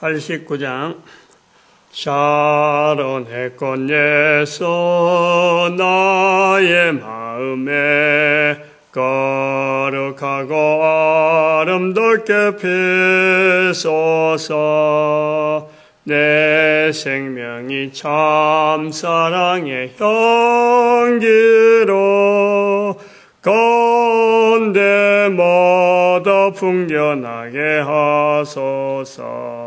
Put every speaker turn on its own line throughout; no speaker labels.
89장 샤론의 꽃예서 나의 마음에 거룩하고 아름답게 피소서. 내 생명이 참 사랑의 향기로 건대마다 풍겨나게 하소서.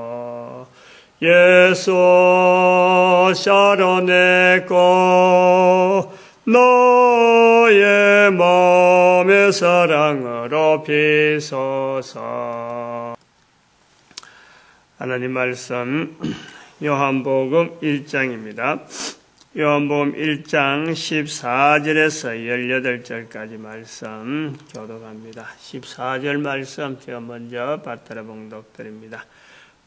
예수 샤론의 꽃 너의 마음의 사랑으로 피소서. 하나님 말씀 요한복음 1장입니다. 요한복음 1장 14절에서 18절까지 말씀 교독합니다. 14절 말씀 제가 먼저 받들어 봉독드립니다.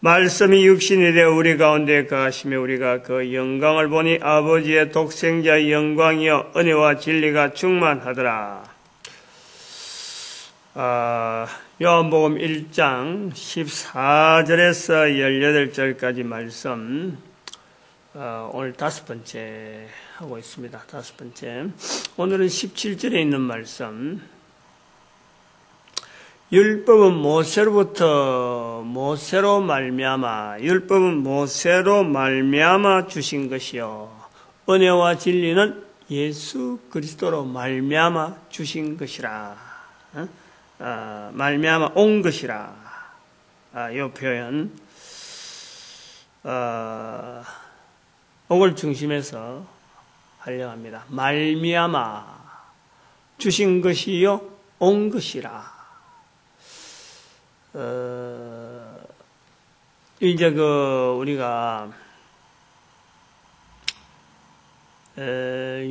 말씀이 육신이 되어 우리 가운데 거하시며 우리가 그 영광을 보니 아버지의 독생자의 영광이여 은혜와 진리가 충만하더라. 요한복음 1장 14절에서 18절까지 말씀 오늘 5번째 하고 있습니다. 5번째. 오늘은 17절에 있는 말씀. 율법은 모세로 말미암아 율법은 모세로 말미암아 주신 것이요 은혜와 진리는 예수 그리스도로 말미암아 주신 것이라. 말미암아 온 것이라. 이 표현 이걸 중심해서 하려고 합니다. 말미암아 주신 것이요 온 것이라. 이제 우리가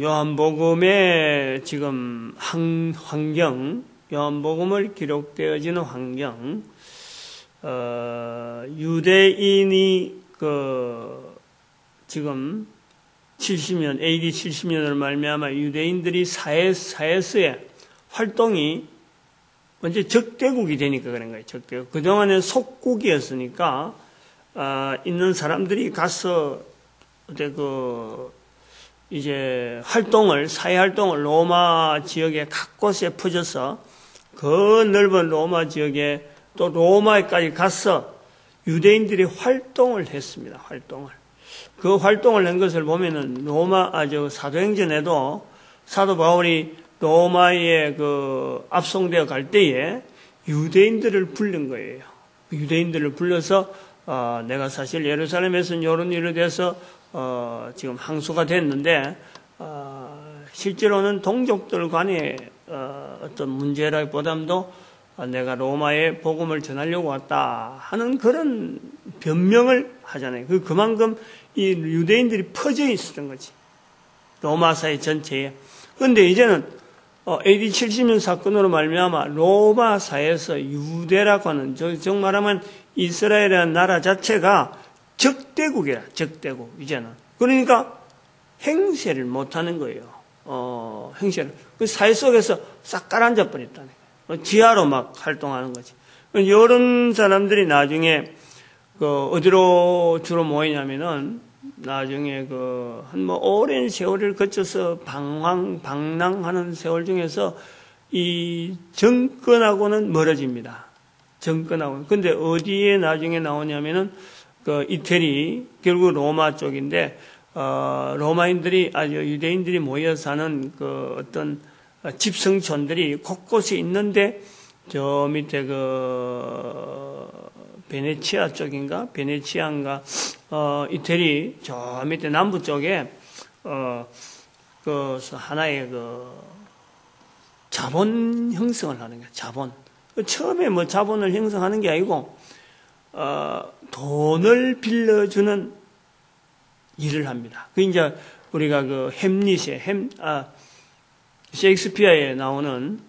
요한복음의 지금 환경, 요한복음을 기록되어지는 환경, 유대인이 지금 70년, AD 70년을 말미암아 유대인들이 사회에서의 활동이 먼저 적대국이 되니까 그런 거예요. 적대국. 그동안은 속국이었으니까, 있는 사람들이 가서, 이제 사회 활동을 로마 지역에 각곳에 퍼져서 그 넓은 로마 지역에 또 로마에까지 가서 유대인들이 활동을 했습니다. 그 활동을 한 것을 보면은 사도행전에도 사도 바울이 로마에 압송되어 갈 때에 유대인들을 부른 거예요. 유대인들을 불러서, 내가 사실 예루살렘에서는 이런 일에 대해서, 지금 항소가 됐는데, 실제로는 동족들 간의, 어떤 문제라기보다도 내가 로마에 복음을 전하려고 왔다 하는 그런 변명을 하잖아요. 그만큼 이 유대인들이 퍼져 있었던 거지. 로마 사회 전체에. 근데 이제는 AD 70년 사건으로 말미암아 로마 사회에서 유대라고 하는, 정말하면 이스라엘이라는 나라 자체가 적대국이라, 적대국, 이제는. 그러니까 행세를 못하는 거예요. 행세를. 그 사회 속에서 싹 가라앉아 버렸다는 거예요. 지하로 막 활동하는 거지. 이런 사람들이 나중에, 어디로 주로 모이냐면은, 나중에 오랜 세월을 거쳐서 방랑하는 세월 중에서 이 정권하고는 멀어집니다. 정권하고는. 근데 어디에 나중에 나오냐면은 이태리, 결국 로마 쪽인데, 로마인들이 유대인들이 모여 사는 어떤 집성촌들이 곳곳에 있는데, 저 밑에 베네치아 쪽인가? 베네치아인가? 이태리, 저 밑에 남부 쪽에, 하나의 자본 형성을 하는 거야, 자본. 처음에 자본을 형성하는 게 아니고, 돈을 빌려주는 일을 합니다. 이제 우리가 셰익스피어에 나오는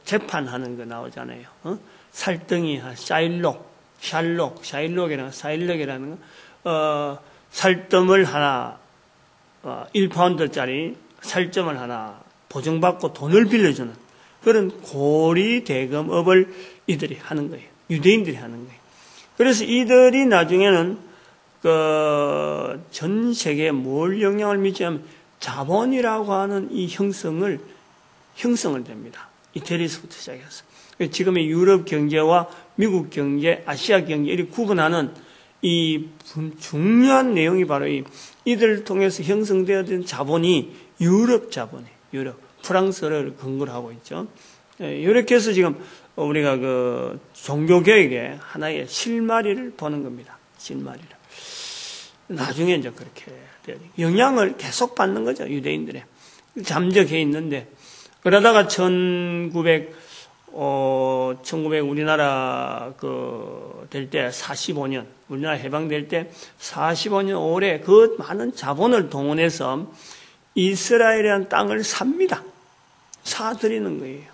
재판하는 거 나오잖아요. 살덩이, 사일록이라는 거, 살점을 하나, 1파운드짜리 살점을 하나 보증받고 돈을 빌려주는 그런 고리 대금업을 이들이 하는 거예요. 유대인들이 하는 거예요. 그래서 이들이 나중에는 전 세계에 뭘 영향을 미치냐면 자본이라고 하는 이 형성을 됩니다. 이태리에서부터 시작해서. 지금의 유럽 경제와 미국 경제, 아시아 경제 이렇게 구분하는 이 중요한 내용이 바로 이들을 통해서 형성되어진 자본이 유럽 자본이에요. 유럽. 프랑스를 근거로 하고 있죠. 이렇게 해서 지금 우리가 종교개혁의 하나의 실마리를 보는 겁니다. 실마리를. 나중에 이제 그렇게 돼요. 영향을 계속 받는 거죠. 유대인들의. 잠적해 있는데. 그러다가 1900 우리나라 될 때 45년, 우리나라 해방될 때 45년 오래 그 많은 자본을 동원해서 이스라엘이라는 땅을 삽니다. 사들이는 거예요.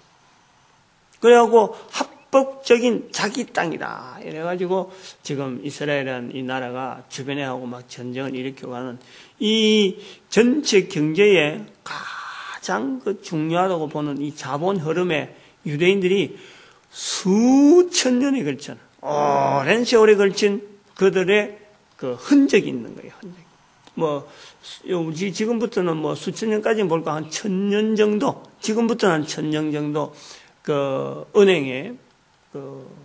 그래갖고 합법적인 자기 땅이다. 이래가지고 지금 이스라엘이라는 이 나라가 주변에 하고 막 전쟁을 일으켜가는 이 전체 경제에 가장 중요하다고 보는 이 자본 흐름에 유대인들이 수천 년에 걸친, 오랜 세월에 걸친 그들의 흔적이 있는 거예요. 흔적. 지금부터는 수천 년까지는 볼까 한 1000년 정도, 지금부터는 한 1000년 정도 은행의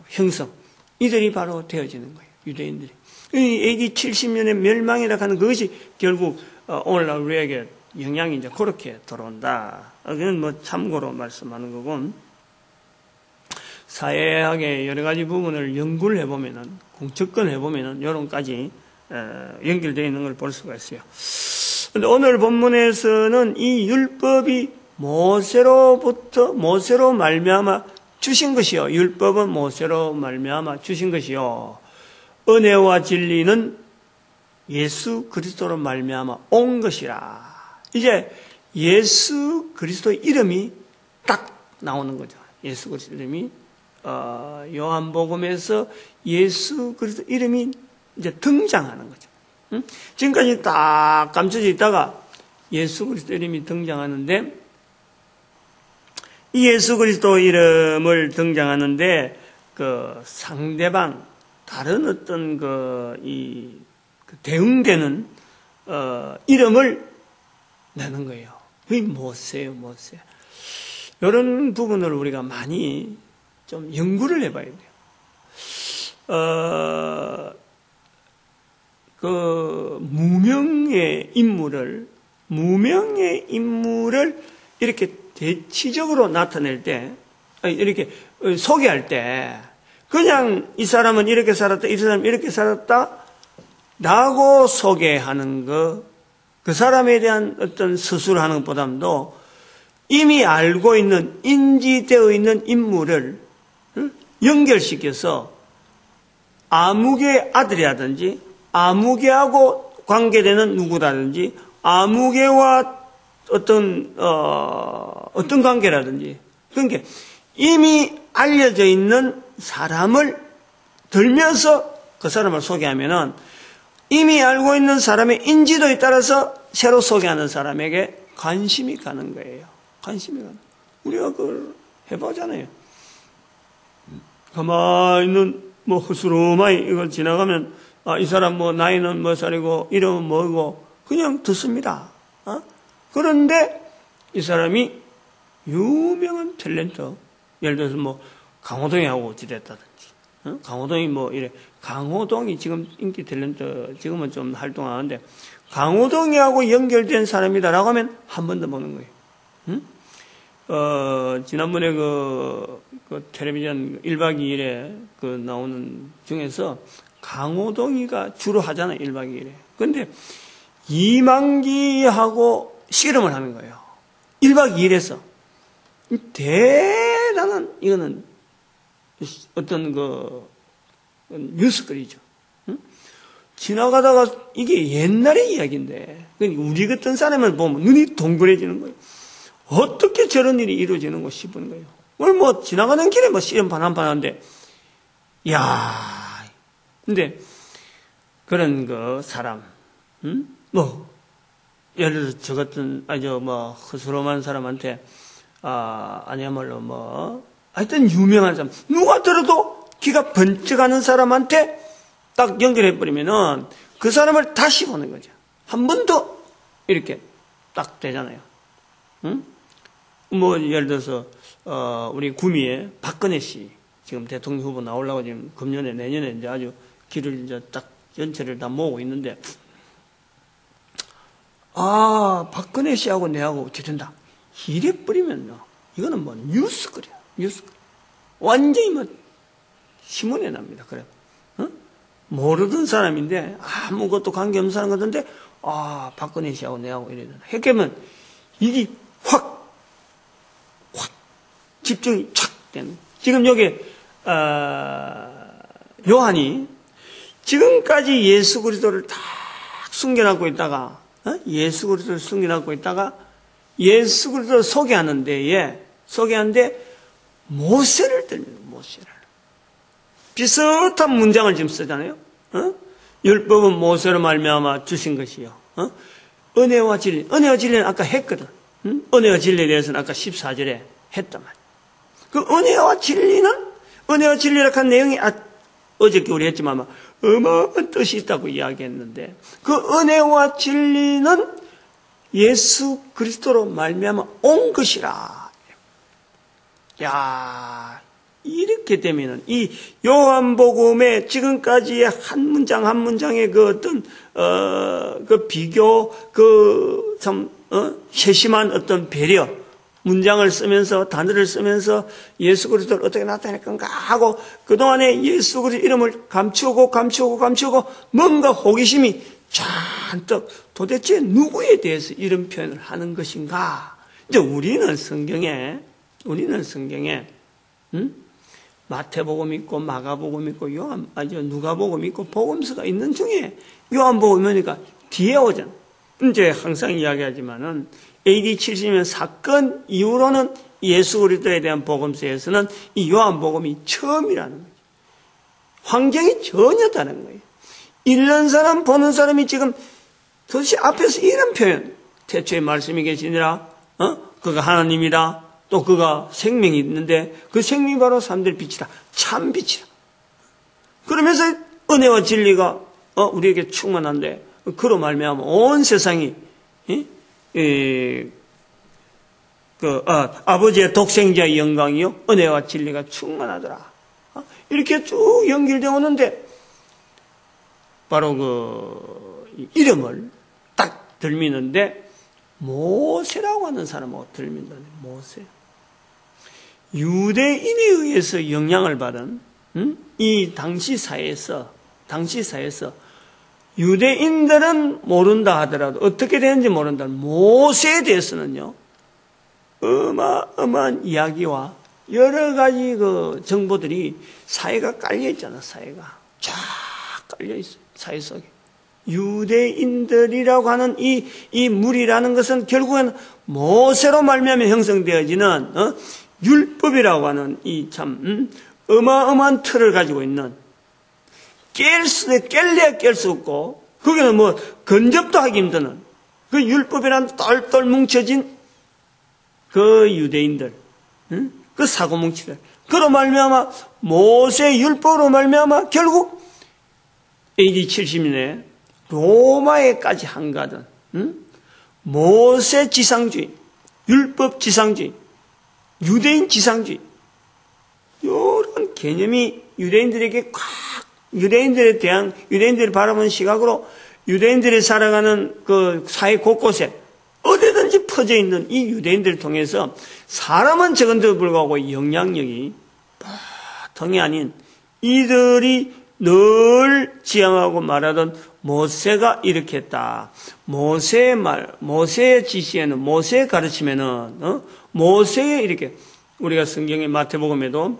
형성, 이들이 바로 되어지는 거예요. 유대인들이. AD 70년의 멸망이라 하는 그것이 결국 오늘날 우리에게 영향이 이제 그렇게 들어온다. 그건 참고로 말씀하는 거고, 사회학의 여러 가지 부분을 연구를 해보면은, 접근을 해보면은, 요런까지 연결되어 있는 걸 볼 수가 있어요. 근데 오늘 본문에서는 이 율법이 모세로 말미암아 주신 것이요. 율법은 모세로 말미암아 주신 것이요. 은혜와 진리는 예수 그리스도로 말미암아 온 것이라. 이제 예수 그리스도의 이름이 딱 나오는 거죠. 예수 그리스도 이름이 요한복음에서 예수 그리스도 이름이 이제 등장하는 거죠. 응? 지금까지 딱 감춰져 있다가 예수 그리스도 이름이 등장하는데, 이 예수 그리스도 이름을 등장하는데 상대방 다른 어떤 대응되는 이름을 내는 거예요. 그게 모세예요, 모세. 이런 부분을 우리가 많이 좀 연구를 해봐야 돼요. 무명의 인물을 이렇게 대치적으로 나타낼 때, 이렇게 소개할 때, 그냥 이 사람은 이렇게 살았다, 이 사람은 이렇게 살았다, 라고 소개하는 그 사람에 대한 어떤 서술을 하는 것보다도 이미 알고 있는, 인지되어 있는 인물을 연결시켜서 아무개 아들이라든지, 아무개하고 관계되는 누구라든지, 아무개와 어떤 관계라든지, 그러니까 이미 알려져 있는 사람을 들면서 그 사람을 소개하면은 이미 알고 있는 사람의 인지도에 따라서 새로 소개하는 사람에게 관심이 가는 거예요. 관심이 가는. 우리가 그걸 해보잖아요. 가만히 있는 허스름하게 이걸 지나가면 이 사람 나이는 몇 살이고 이름은 뭐고 그냥 듣습니다. 그런데 이 사람이 유명한 탤런트, 예를 들어서 강호동이하고 지냈다든지, 강호동이 강호동이 지금 인기 탤런트, 지금은 좀 활동하는데, 강호동이하고 연결된 사람이다라고 하면 한 번 더 보는 거예요. 지난번에 텔레비전 1박 2일에 나오는 중에서 강호동이가 주로 하잖아요, 1박 2일에. 근데 이만기하고 씨름을 하는 거예요. 1박 2일에서. 대단한, 이거는 어떤 뉴스거리죠. 응? 지나가다가 이게 옛날의 이야기인데, 우리 같은 사람을 보면 눈이 동그래지는 거예요. 어떻게 저런 일이 이루어지는 거 싶은 거예요. 오늘 지나가는 길에 씨름 반한반한데, 야, 근데 그런 사람, 예를 들어서 저 같은 허스름한 사람한테 아니야말로 하여튼 유명한 사람, 누가 들어도 귀가 번쩍하는 사람한테 딱 연결해버리면은 그 사람을 다시 보는 거죠. 한 번 더 이렇게 딱 되잖아요. 응? 뭐 예를 들어서 우리 구미에 박근혜 씨 지금 대통령 후보 나오려고 지금 금년에 내년에 이제 아주 길을 이제 딱 전체를 다 모으고 있는데, 박근혜 씨하고 내하고 어떻게 된다 이래 버리면요, 이거는 뭐 뉴스거리야. 완전히 뭐 신문에 납니다. 그래. 모르던 사람인데 아무것도 관계없는 사람 같은데 박근혜 씨하고 내하고 이래야 했으면 이게 확 집중이 착 되는. 지금 여기 요한이 지금까지 예수 그리스도를 다 숨겨놓고 있다가 예수 그리스도를 숨겨놓고 있다가 예수 그리스도를 소개하는데 모세를 들면 모세를 비슷한 문장을 지금 쓰잖아요. 율법은 모세로 말미암아 주신 것이요. 은혜와 진리는 아까 했거든. 은혜와 진리에 대해서는 아까 14절에 했단 말이야. 그 은혜와 진리라고 한 내용이 어저께 우리 했지만 아마 어마어마한 뜻이 있다고 이야기했는데, 그 은혜와 진리는 예수 그리스도로 말미암아 온 것이라. 야, 이렇게 되면은 이 요한복음의 지금까지의 한 문장 한 문장의 그 어떤 그 비교, 그 참 세심한 어떤 배려, 문장을 쓰면서 단어를 쓰면서 예수 그리스도를 어떻게 나타낼 건가 하고 그동안에 예수 그리스도 이름을 감추고 뭔가 호기심이 잔뜩 도대체 누구에 대해서 이런 표현을 하는 것인가. 이제 우리는 성경에 마태복음 있고 마가복음 있고 누가복음 있고 복음서가 있는 중에 요한복음이니까 뒤에 오잖아. 이제 항상 이야기하지만은 AD 70년 사건 이후로는 예수 그리스도에 대한 복음서에서는 이 요한복음이 처음이라는 거죠. 환경이 전혀 다른 거예요. 읽는 사람 보는 사람이 지금 도대체 앞에서 이런 표현, 태초에 말씀이 계시니라, 그가 하나님이다, 또 그가 생명이 있는데 그 생명이 바로 사람들의 빛이다, 참 빛이다. 그러면서 은혜와 진리가 우리에게 충만한데 그로 말미암아 온 세상이 아버지의 독생자의 영광이요 은혜와 진리가 충만하더라. 이렇게 쭉 연결되어 오는데 바로 그 이름을 딱 들미는데 모세라고 하는 사람하고 들민다네. 모세. 유대인에 의해서 영향을 받은 이 당시 사회에서 유대인들은 모른다 하더라도 어떻게 되는지 모른다. 모세에 대해서는요 어마어마한 이야기와 여러 가지 그 정보들이 사회가 깔려 있잖아. 사회가 쫙 깔려 있어요. 사회 속에. 유대인들이라고 하는 이 무리라는 것은 결국은 모세로 말미암아 형성되어지는 율법이라고 하는 이 참 어마어마한 틀을 가지고 있는, 깰래야 깰 수 없고 거기는 뭐 근접도 하기 힘드는 그 율법이란 똘똘 뭉쳐진 그 유대인들, 그 사고뭉치들, 그로 말미암아 모세 율법으로 말미암아 결국 AD 70년에 로마에까지 한가든 모세 지상주의, 율법 지상주의, 유대인 지상주의, 이런 개념이 유대인들에게 유대인들을 바라보는 시각으로 유대인들이 살아가는 그 사회 곳곳에 어디든지 퍼져 있는 이 유대인들을 통해서 사람은 적은데도 불구하고 영향력이 보통이 아닌 이들이 늘 지향하고 말하던 모세가 이렇게 했다. 모세의 지시에는, 모세의 가르침에는, 모세의 이렇게, 우리가 성경의 마태복음에도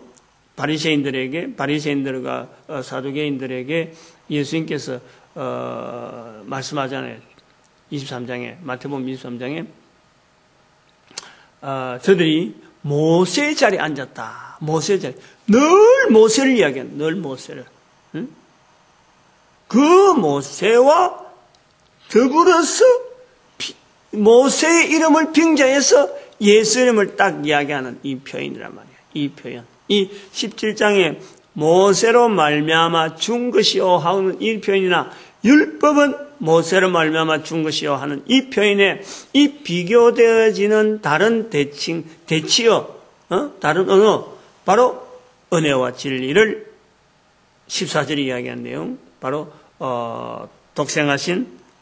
바리새인들과 사두개인들에게 예수님께서, 말씀하잖아요. 23장에, 마태복음 23장에, 저들이 모세의 자리에 앉았다. 모세의 자리. 늘 모세를 이야기하는, 늘 모세를. 그 모세와 더불어서 모세의 이름을 빙자해서 예수 이름을 딱 이야기하는 이 표현이란 말이야. 이 표현. 이 17장에 모세로 말미암아 준 것이요 하는 이 표현이나 율법은 모세로 말미암아 준 것이요 하는 이 표현에 이 비교되어지는 다른 대치어, 다른 언어, 바로 은혜와 진리를 14절에 이야기한 내용, 바로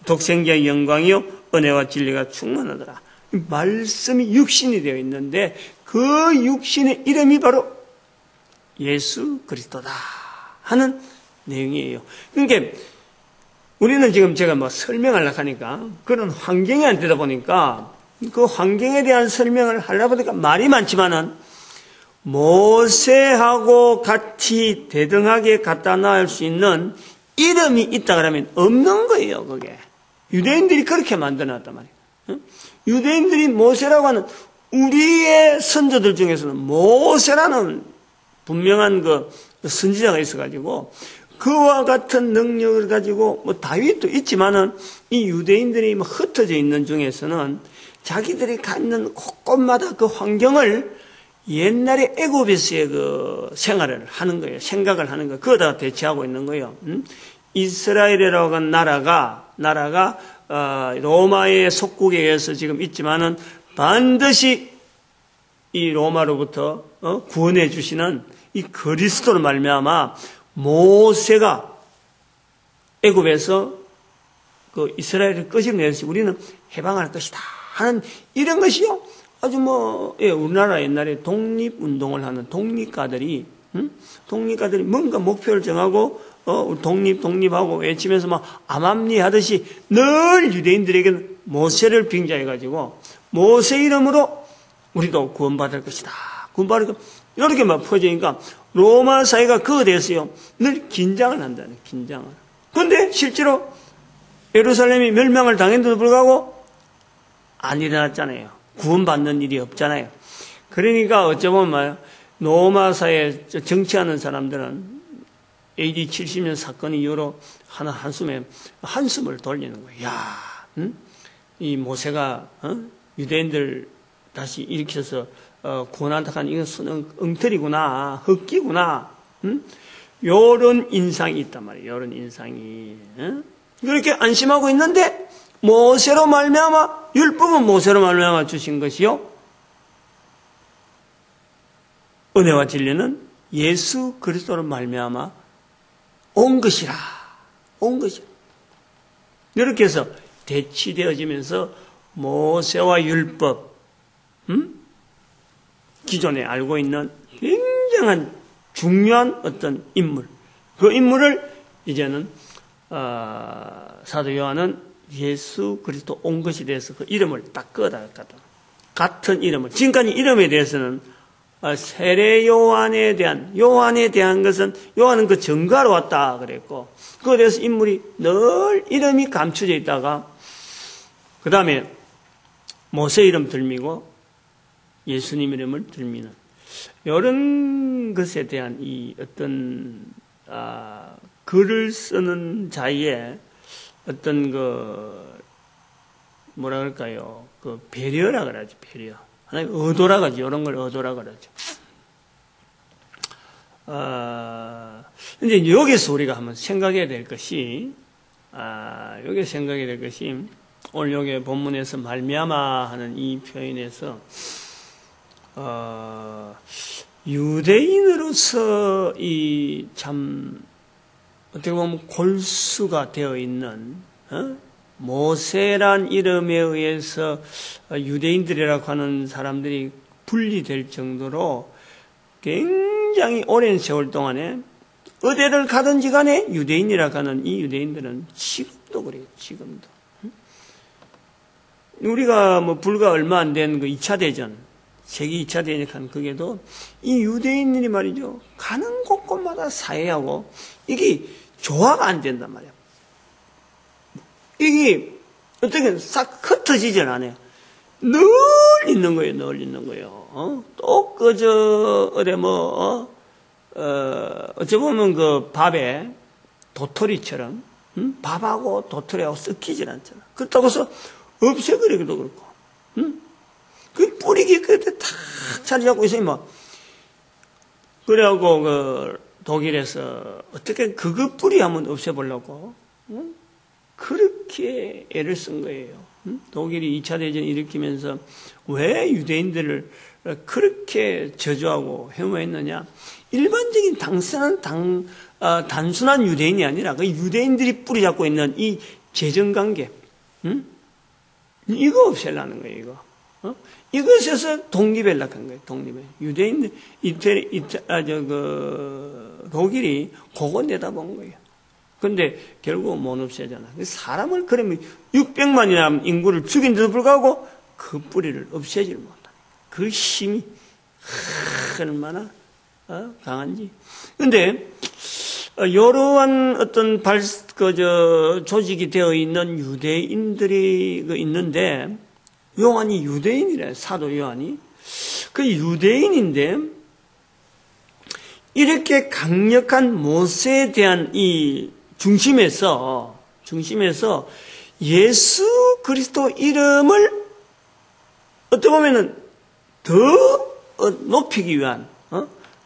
독생자의 영광이요 은혜와 진리가 충만하더라. 말씀이 육신이 되어 있는데 그 육신의 이름이 바로 예수 그리스도다 하는 내용이에요. 그러니까 우리는 지금 제가 뭐 설명하려고 하니까 그런 환경이 안 되다 보니까 그 환경에 대한 설명을 하려고 하니까 말이 많지만은 모세하고 같이 대등하게 갖다 놔을 수 있는 이름이 있다 그러면 없는 거예요. 그게 유대인들이 그렇게 만들어놨단 말이에요. 유대인들이 모세라고 하는 우리의 선조들 중에서는 모세라는 분명한 그 선지자가 있어가지고 그와 같은 능력을 가지고 뭐 다윗도 있지만은 이 유대인들이 뭐 흩어져 있는 중에서는 자기들이 갖는 곳곳마다 그 환경을 옛날에 애굽에서의 그 생활을 하는 거예요. 생각을 하는 거예요. 그거다 대체하고 있는 거예요. 이스라엘이라고 하는 나라가 로마의 속국에 의해서 지금 있지만은 반드시 이 로마로부터 구원해 주시는 이 그리스도로 말미암아 모세가 애굽에서 그 이스라엘을 끄집어내서 우리는 해방할 것이다 하는 이런 것이요. 아주 우리나라 옛날에 독립운동을 하는 독립가들이 뭔가 목표를 정하고 독립하고 외치면서 막 암암리 하듯이 늘 유대인들에게는 모세를 빙자해가지고 모세 이름으로 우리도 구원받을 것이다. 구원받을 것 이렇게 막 퍼지니까 로마 사회가 그거에 대해서요 늘 긴장을 한다는 긴장을. 그런데 실제로 예루살렘이 멸망을 당했는데도 불구하고 안 일어났잖아요. 구원받는 일이 없잖아요. 그러니까 어쩌면 로마 사회에 정치하는 사람들은 AD 70년 사건 이후로 한숨을 돌리는 거예요. 야, 이 모세가 유대인들 다시 일으켜서 구원한다 하는 이건 엉터리구나, 헛기구나, 요런 인상이 있단 말이에요. 요런 인상이. 그렇게 안심하고 있는데 모세로 말미암아 율법은 모세로 말미암아 주신 것이요 은혜와 진리는 예수 그리스도로 말미암아 온 것이라. 이렇게 해서 대치되어지면서 모세와 율법, 기존에 알고 있는 굉장한 중요한 어떤 인물, 그 인물을 이제는 사도 요한은 예수 그리스도 온 것에 대해서 그 이름을 딱 끄어다가 같은 이름을, 지금까지 이름에 대해서는 세례 요한에 대한 것은 요한은 그 증거하러 왔다 그랬고 그거에 대해서 인물이 늘 이름이 감춰져 있다가 그 다음에 모세 이름 들미고 예수님 이름을 들미는 이런 것에 대한 이 어떤 글을 쓰는 자의 어떤 그 뭐라 그럴까요? 그 배려라 그러지. 배려. 하나님 의도라 그러지. 이런 걸 의도라 그러죠. 근데 여기서 우리가 한번 생각해야 될 것이 오늘 여기 본문에서 말미암아 하는 이 표현에서 유대인으로서 이 참 어떻게 보면 골수가 되어 있는 모세란 이름에 의해서 유대인들이라고 하는 사람들이 분리될 정도로 굉장히 오랜 세월 동안에 어디를 가든지 간에 유대인이라고 하는 이 유대인들은 지금도 그래요. 지금도. 우리가 불과 얼마 안 된 그 2차 대전, 세계 2차 대전 그게도 이 유대인들이 말이죠. 가는 곳곳마다 사회하고 이게 조화가 안 된단 말이야. 이게 어떻게 싹 흩어지질 않아요. 늘 있는 거예요. 또 그저 어디 어찌 보면 그 밥에 도토리처럼 밥하고 도토리하고 섞이질 않잖아. 그렇다고 해서 없애버리기도 그렇고, 그 뿌리기 그때 탁 자리 잡고 있으니 그래갖고 독일에서 어떻게 그것 뿌리 한번 없애보려고 그렇게 애를 쓴 거예요. 독일이 2차 대전 일으키면서 왜 유대인들을 그렇게 저주하고 혐오했느냐? 일반적인 단순한 유대인이 아니라 그 유대인들이 뿌리 잡고 있는 이 재정관계, 이거 없애려는 거예요. 이거. 이것에서 독립에 연락한 거예요. 독립에. 유대인들 독일이 그거 내다본 거예요. 근데 결국 못 없애잖아. 사람을 그러면 600만이나 인구를 죽인데도 불구하고 그 뿌리를 없애지를 못한다. 그 힘이 얼마나 강한지. 근데 여러한 어떤 조직이 되어 있는 유대인들이 있는데 요한이 유대인이래. 사도 요한이. 그 유대인인데 이렇게 강력한 모세에 대한 이 중심에서 예수 그리스도 이름을 어떻게 보면은 더 높이기 위한,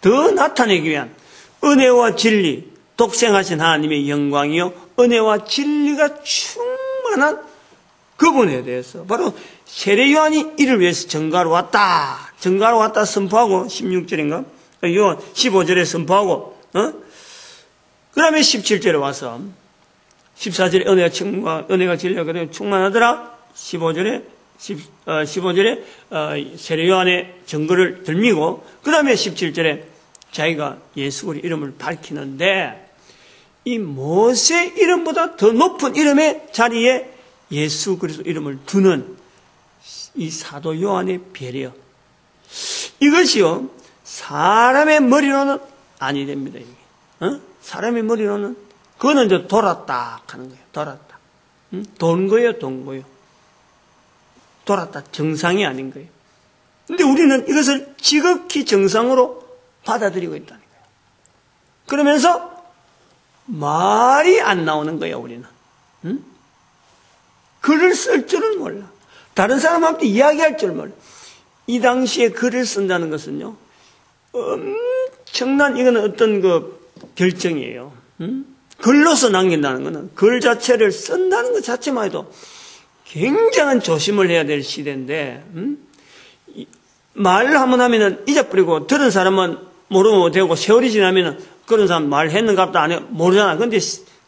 더 나타내기 위한 은혜와 진리, 독생하신 하나님의 영광이요 은혜와 진리가 충만한 그분에 대해서 바로 세례 요한이 이를 위해서 전가로 왔다 선포하고 16절인가? 요한 15절에 선포하고 그 다음에 17절에 와서 14절에 은혜가 진리가 충만하더라. 15절에 세례 요한의 증거를 들미고 그 다음에 17절에 자기가 예수 그리스도 이름을 밝히는데 이 모세 이름보다 더 높은 이름의 자리에 예수 그리스도 이름을 두는 이 사도 요한의 배려, 이것이요 사람의 머리로는 아니 됩니다. 이게. 사람의 머리로는 그거는 이제 돌았다 하는 거예요. 돌았다. 돈 거예요. 돌았다. 정상이 아닌 거예요. 근데 우리는 이것을 지극히 정상으로 받아들이고 있다는 거예요. 그러면서 말이 안 나오는 거예요, 우리는. 글을 쓸 줄은 몰라. 다른 사람한테 이야기할 줄 몰라. 이 당시에 글을 쓴다는 것은요, 엄청난, 이거는 어떤 결정이에요. 글로서 남긴다는 것은 글 자체를 쓴다는 것 자체만 해도 굉장한 조심을 해야 될 시대인데, 말을 한번 하면은 잊어버리고, 들은 사람은 모르면 되고, 세월이 지나면은 그런 사람 말했는갑도 안 해, 모르잖아. 근데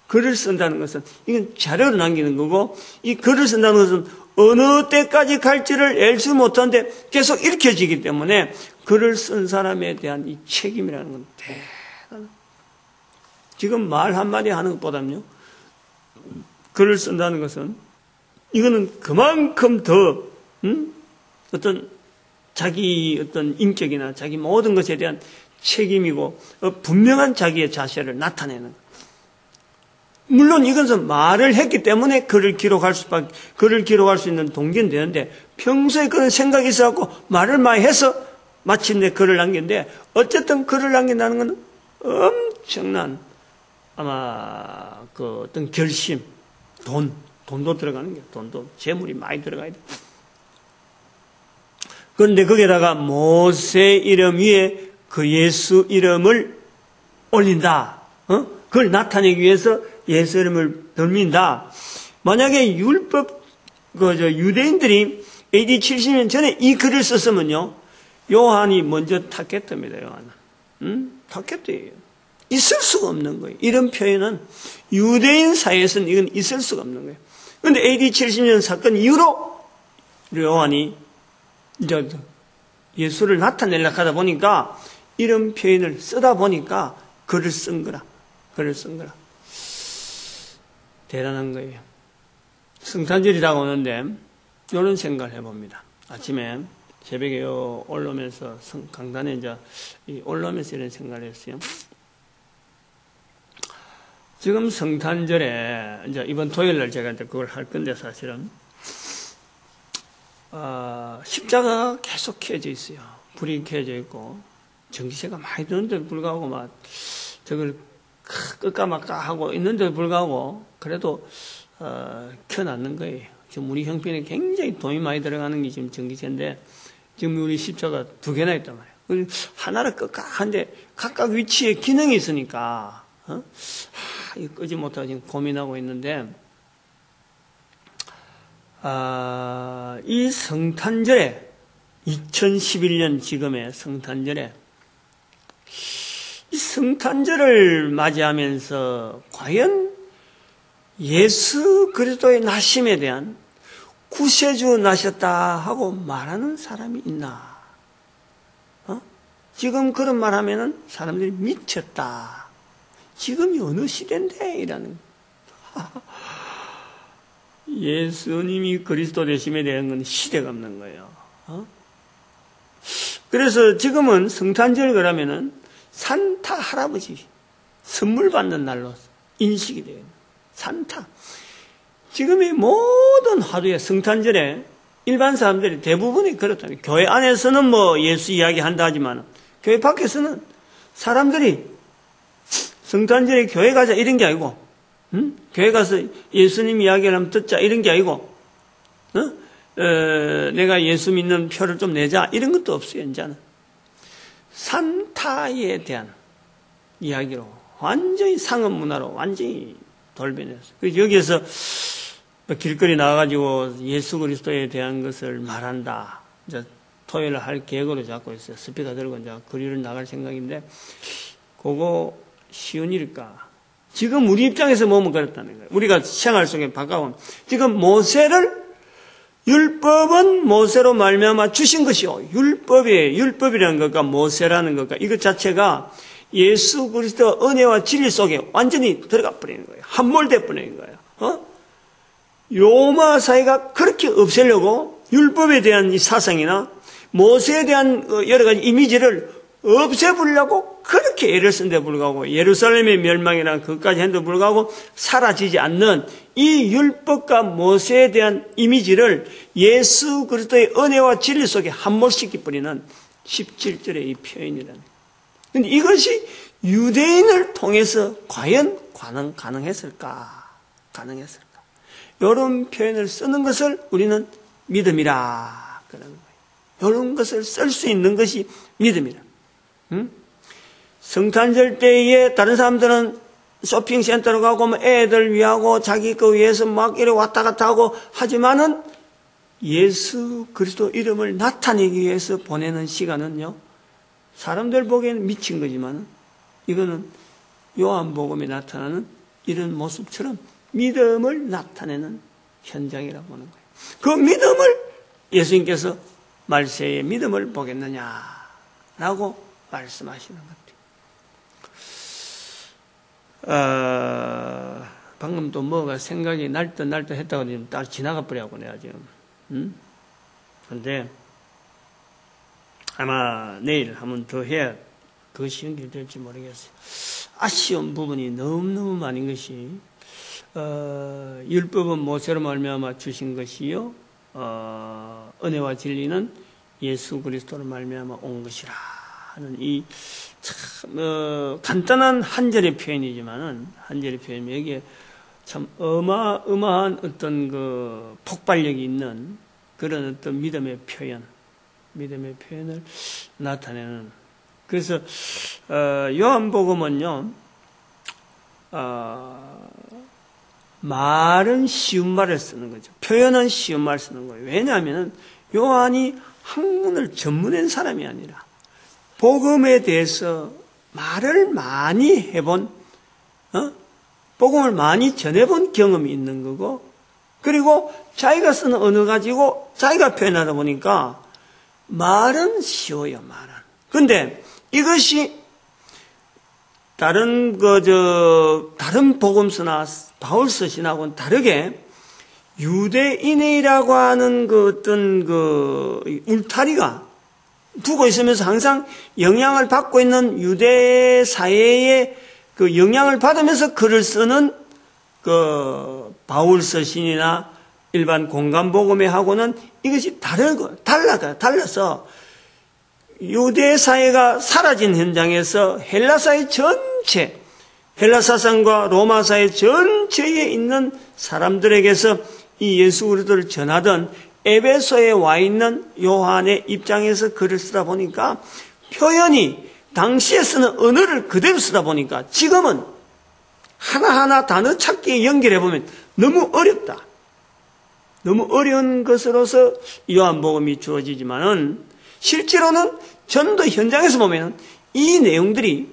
글을 쓴다는 것은, 이건 자료로 남기는 거고, 이 글을 쓴다는 것은 어느 때까지 갈지를 알 수 못하는데 계속 읽혀지기 때문에 글을 쓴 사람에 대한 이 책임이라는 건 대단한. 지금 말 한마디 하는 것보다는요, 글을 쓴다는 것은 이거는 그만큼 더 어떤 자기 어떤 인격이나 자기 모든 것에 대한 책임이고 분명한 자기의 자세를 나타내는 거예요. 물론 이것은 말을 했기 때문에 글을 기록할 수 있는 동기는 되는데 평소에 그런 생각이 있어갖고 말을 많이 해서 마침내 글을 남긴데 어쨌든 글을 남긴다는 건 엄청난 아마 어떤 결심, 돈도 들어가는 게 돈도 재물이 많이 들어가야 돼. 그런데 거기에다가 모세 이름 위에 그 예수 이름을 올린다. 그걸 나타내기 위해서 예수 이름을 들민다. 만약에 유대인들이 AD 70년 전에 이 글을 썼으면요, 요한이 먼저 탔겠답니다, 요한은. 탔겠대요. 있을 수가 없는 거예요. 이런 표현은 유대인 사이에서는 이건 있을 수가 없는 거예요. 그런데 AD 70년 사건 이후로 요한이 이제 예수를 나타내려고 하다 보니까 이런 표현을 쓰다 보니까 글을 쓴 거라. 대단한 거예요. 성탄절이라고 하는데 이런 생각을 해봅니다. 아침에 새벽에 올라오면서 강단에 이제 올라오면서 이런 생각을 했어요. 지금 성탄절에 이제 이번 토요일 날 제가 이제 그걸 할 건데 사실은 십자가 계속 켜져 있어요. 불이 켜져 있고 전기세가 많이 드는데도 불구하고 막 저걸 끌까 말까 하고 있는데도 불구하고 그래도 켜놨는 거예요. 지금 우리 형편에 굉장히 돈이 많이 들어가는 게 지금 전기세인데 지금 우리 십자가 2개나 있단 말이에요. 하나를 한데 각각 위치에 기능이 있으니까 이거 끄지 못하고 지금 고민하고 있는데 이 성탄절에 2011년 지금의 성탄절에 이 성탄절을 맞이하면서 과연 예수 그리스도의 나심에 대한 구세주 나셨다 하고 말하는 사람이 있나? 지금 그런 말하면은 사람들이 미쳤다. 지금이 어느 시대인데 이라는. 예수님이 그리스도 되심에 대한 건 시대가 없는 거예요. 그래서 지금은 성탄절 그러면은 산타 할아버지 선물 받는 날로 인식이 돼요. 산타. 지금의 모든 하루에 성탄절에 일반 사람들이 대부분이 그렇다니. 교회 안에서는 뭐 예수 이야기 한다 하지만 교회 밖에서는 사람들이 성탄절에 교회 가자 이런 게 아니고 교회 가서 예수님 이야기를 한번 듣자 이런 게 아니고 내가 예수 믿는 표를 좀 내자 이런 것도 없어요. 이제는 산타에 대한 이야기로 완전히 상업 문화로 완전히 돌변했어요. 그래서 여기에서 길거리 나와가지고 예수 그리스도에 대한 것을 말한다. 이제 토요일 할 계획으로 잡고 있어요. 스피커 들고 이제 거리를 나갈 생각인데 그거 쉬운 일일까? 지금 우리 입장에서 보면 그렇다는 거예요. 우리가 생활 속에 바꿔보면 지금 율법은 모세로 말미암아 주신 것이요. 율법이라는 것과 모세라는 것과 이것 자체가 예수 그리스도 은혜와 진리 속에 완전히 들어가 버리는 거예요. 함몰돼 버리는 거예요. 로마 사회가 그렇게 없애려고 율법에 대한 이 사상이나 모세에 대한 여러 가지 이미지를 없애버리려고 그렇게 애를 쓴데 불구하고 예루살렘의 멸망이나 그것까지 했는데 불구하고 사라지지 않는 이 율법과 모세에 대한 이미지를 예수 그리스도의 은혜와 진리 속에 함몰시켜버리는 17절의 이 표현이라는. 그런데 이것이 유대인을 통해서 과연 가능했을까? 이런 표현을 쓰는 것을 우리는 믿음이라 그러는 거예요. 이런 것을 쓸 수 있는 것이 믿음이라. 성탄절 때에 다른 사람들은 쇼핑센터로 가고 뭐 애들 위하고 자기 거 위해서 막 이래 왔다 갔다 하고 하지만은 예수 그리스도 이름을 나타내기 위해서 보내는 시간은요 사람들 보기에는 미친 거지만 이거는 요한복음에 나타나는 이런 모습처럼 믿음을 나타내는 현장이라고 보는 거예요. 그 믿음을 예수님께서 말세에 믿음을 보겠느냐라고 말씀하시는 것들. 방금 또 뭐가 생각이 날 듯 했다고 지금 딱 지나가 버려고 내가 지금. 그런데 아마 내일 한번 더 해야 그 쉬운 길 될지 모르겠어요. 아쉬운 부분이 너무너무 많은 것이 율법은 모세로 말미암아 주신 것이요 은혜와 진리는 예수 그리스도로 말미암아 온 것이라 하는 이 참 간단한 한 절의 표현이지만은 한 절의 표현이 여기에 참 어마어마한 어떤 그 폭발력이 있는 그런 어떤 믿음의 표현을 나타내는. 그래서 요한복음은요 말은 쉬운 말을 쓰는 거죠. 표현은 쉬운 말을 쓰는 거예요. 왜냐하면 요한이 학문을 전문한 사람이 아니라 복음에 대해서 말을 많이 해본, 복음을 많이 전해본 경험이 있는 거고, 그리고 자기가 쓰는 언어 가지고 자기가 표현하다 보니까 말은 쉬워요, 말은. 근데 이것이 다른 복음서나 바울서 신하고는 다르게 유대인이라고 하는 그 어떤 그 울타리가 두고 있으면서 항상 영향을 받고 있는 유대 사회의 그 영향을 받으면서 글을 쓰는 그 바울서 신이나 일반 공간복음에 하고는 이것이 달라서 유대 사회가 사라진 현장에서 헬라 사회 전체, 헬라 사상과 로마 사회 전체에 있는 사람들에게서 이 예수 그리스도를 전하던 에베소에 와 있는 요한의 입장에서 글을 쓰다 보니까 표현이 당시에 쓰는 언어를 그대로 쓰다 보니까 지금은 하나하나 단어 찾기에 연결해보면 너무 어렵다. 너무 어려운 것으로서 요한복음이 주어지지만은 실제로는 전도 현장에서 보면은 이 내용들이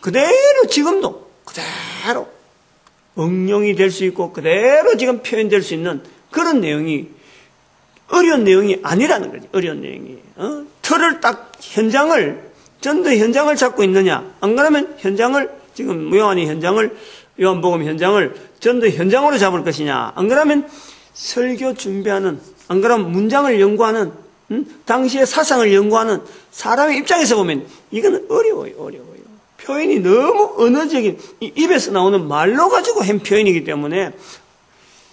그대로 지금도 그대로 응용이 될 수 있고 그대로 지금 표현될 수 있는 그런 내용이 어려운 내용이 아니라는 거지. 어려운 내용이. 틀을 딱 현장을 전도 현장을 잡고 있느냐? 안 그러면 현장을 지금 요한복음 현장을 전도 현장으로 잡을 것이냐? 안 그러면 설교 준비하는, 안 그러면 문장을 연구하는, 당시의 사상을 연구하는 사람의 입장에서 보면 이거는 어려워요. 표현이 너무 언어적인, 입에서 나오는 말로 가지고 한 표현이기 때문에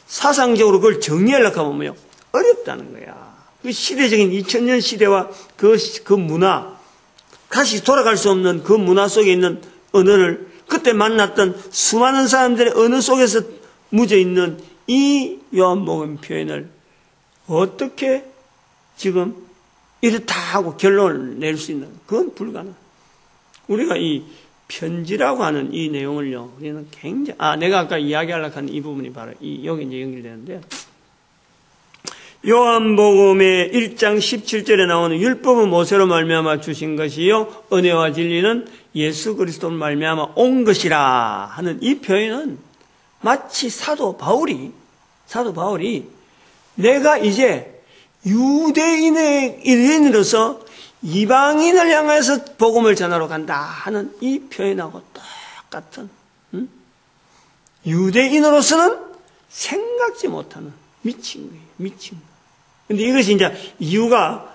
사상적으로 그걸 정리하려고 하면 어렵다는 거야. 그 시대적인 2000년 시대와 그 문화, 다시 돌아갈 수 없는 그 문화 속에 있는 언어를 그때 만났던 수많은 사람들의 언어 속에서 묻어 있는 이 요한복음 표현을 어떻게 지금 이렇다 하고 결론을 낼 수 있는, 그건 불가능. 우리가 이 편지라고 하는 이 내용을요, 우리는 굉장히, 내가 아까 이야기하려고 하는 이 부분이 바로 여기 이제 연결되는데, 요한복음의 1장 17절에 나오는 율법은 모세로 말미암아 주신 것이요 은혜와 진리는 예수 그리스도로 말미암아 온 것이라 하는 이 표현은 마치 사도 바울이 내가 이제 유대인으로서 이방인을 향해서 복음을 전하러 간다 하는 이 표현하고 똑같은, 유대인으로서는 생각지 못하는 미친 거예요. 근데 이것이 이제 이유가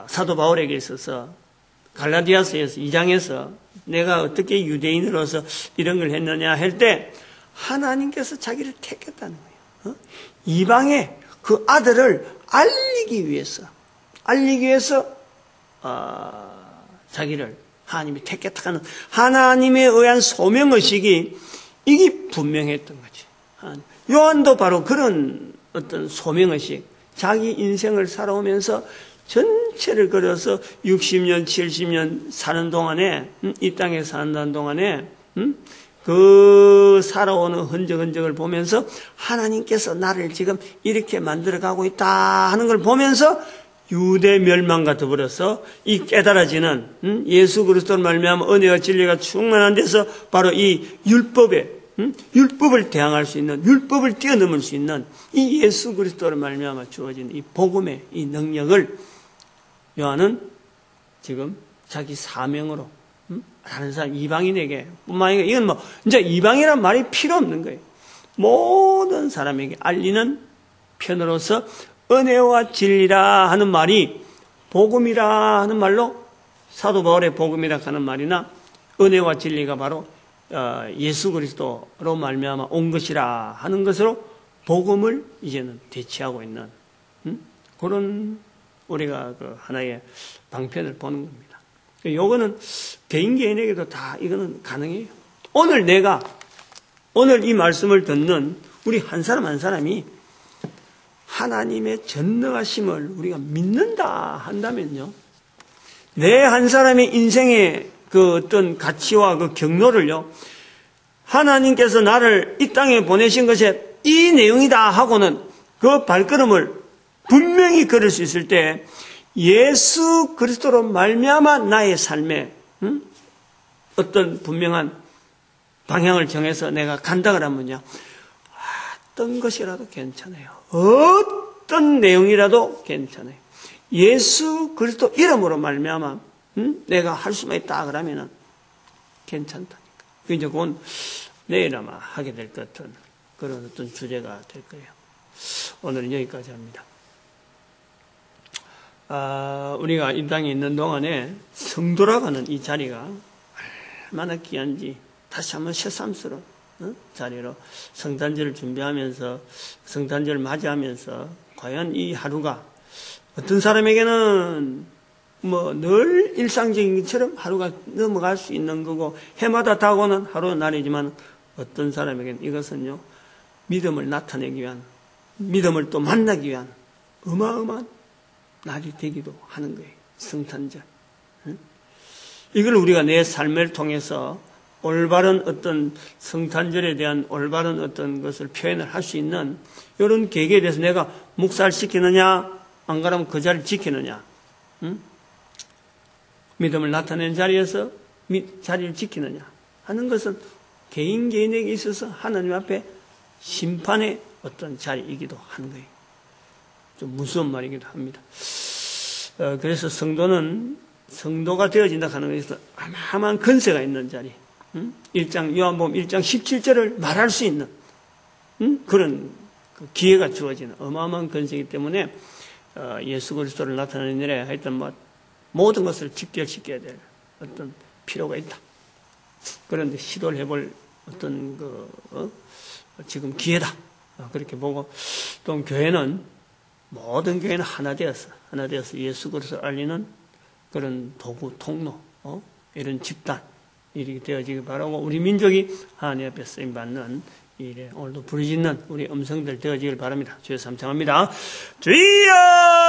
사도 바울에게 있어서 갈라디아서에서 2장에서 내가 어떻게 유대인으로서 이런 걸 했느냐 할 때 하나님께서 자기를 택했다는 거예요. 이방의 그 아들을 알리기 위해서 자기를 하나님이 택했다는 하나님에 의한 소명의식이 이게 분명했던 거지. 요한도 바로 그런 어떤 소명의식, 자기 인생을 살아오면서 전체를 걸어서 60년, 70년 사는 동안에, 이 땅에 사는 동안에, 그 살아오는 흔적을 보면서 하나님께서 나를 지금 이렇게 만들어가고 있다 하는 걸 보면서 유대 멸망과 더불어서 이 깨달아지는 예수 그리스도를 말미암아 은혜와 진리가 충만한 데서 바로 이 율법을 대항할 수 있는, 율법을 뛰어넘을 수 있는 이 예수 그리스도를 말미암아 주어진 이 복음의 이 능력을 요한은 지금 자기 사명으로 다른 사람 이방인에게 뿐만 아니라 이건 이제 이방이란 말이 필요 없는 거예요. 모든 사람에게 알리는 편으로서 은혜와 진리라 하는 말이 복음이라 하는 말로 사도 바울의 복음이라 하는 말이나 은혜와 진리가 바로 예수 그리스도로 말미암아 온 것이라 하는 것으로 복음을 이제는 대체하고 있는 그런 우리가 그 하나의 방편을 보는 겁니다. 요거는 개인에게도 다 이거는 가능해요. 오늘 이 말씀을 듣는 우리 한 사람 한 사람이 하나님의 전능하심을 우리가 믿는다 한다면요, 내 한 사람의 인생의 그 어떤 가치와 그 경로를요, 하나님께서 나를 이 땅에 보내신 것이 이 내용이다 하고는 그 발걸음을 분명히 걸을 수 있을 때 예수 그리스도로 말미암아 나의 삶에 어떤 분명한 방향을 정해서 내가 간다 그러면요, 어떤 것이라도 괜찮아요. 어떤 내용이라도 괜찮아요. 예수 그리스도 이름으로 말미암아 내가 할 수만 있다 그러면은 괜찮다니까. 이제 그건 내일 아마 하게 될 것 같은 그런 어떤 주제가 될 거예요. 오늘은 여기까지 합니다. 우리가 이 땅에 있는 동안에 성도라고 하는 이 자리가 얼마나 귀한지 다시 한번 새삼스러운 자리로 성탄절을 준비하면서 성탄절을 맞이하면서 과연 이 하루가 어떤 사람에게는 늘 일상적인 것처럼 하루가 넘어갈 수 있는 거고 해마다 다가오는 하루 날이지만 어떤 사람에게는 이것은요, 믿음을 나타내기 위한, 믿음을 또 만나기 위한 어마어마한 날이 되기도 하는 거예요. 성탄절. 이걸 우리가 내 삶을 통해서 올바른 어떤 성탄절에 대한 올바른 어떤 것을 표현을 할 수 있는 이런 계기에 대해서 내가 묵살 시키느냐, 안 그러면 그 자리를 지키느냐, 믿음을 나타내는 자리에서 자리를 지키느냐 하는 것은 개인에게 있어서 하나님 앞에 심판의 어떤 자리이기도 하는 거예요. 좀 무서운 말이기도 합니다. 그래서 성도가 되어진다 하는 것은 어마어마한 권세가 있는 자리. 요한복음 1장 17절을 말할 수 있는 그런 기회가 주어지는 어마어마한 권세이기 때문에 예수 그리스도를 나타내는 일에 하여튼 모든 것을 직결시켜야 될 어떤 필요가 있다. 그런데 시도를 해볼 어떤 지금 기회다. 그렇게 보고 또 모든 교회는 하나 되어서 예수 그리스도를 알리는 그런 도구, 통로, 이런 집단 이렇게 되어지기 바라고 우리 민족이 하나님 앞에 쓰임 받는 일에 오늘도 부르짖는 우리 음성들 되어지길 바랍니다. 주여 삼창합니다. 주여!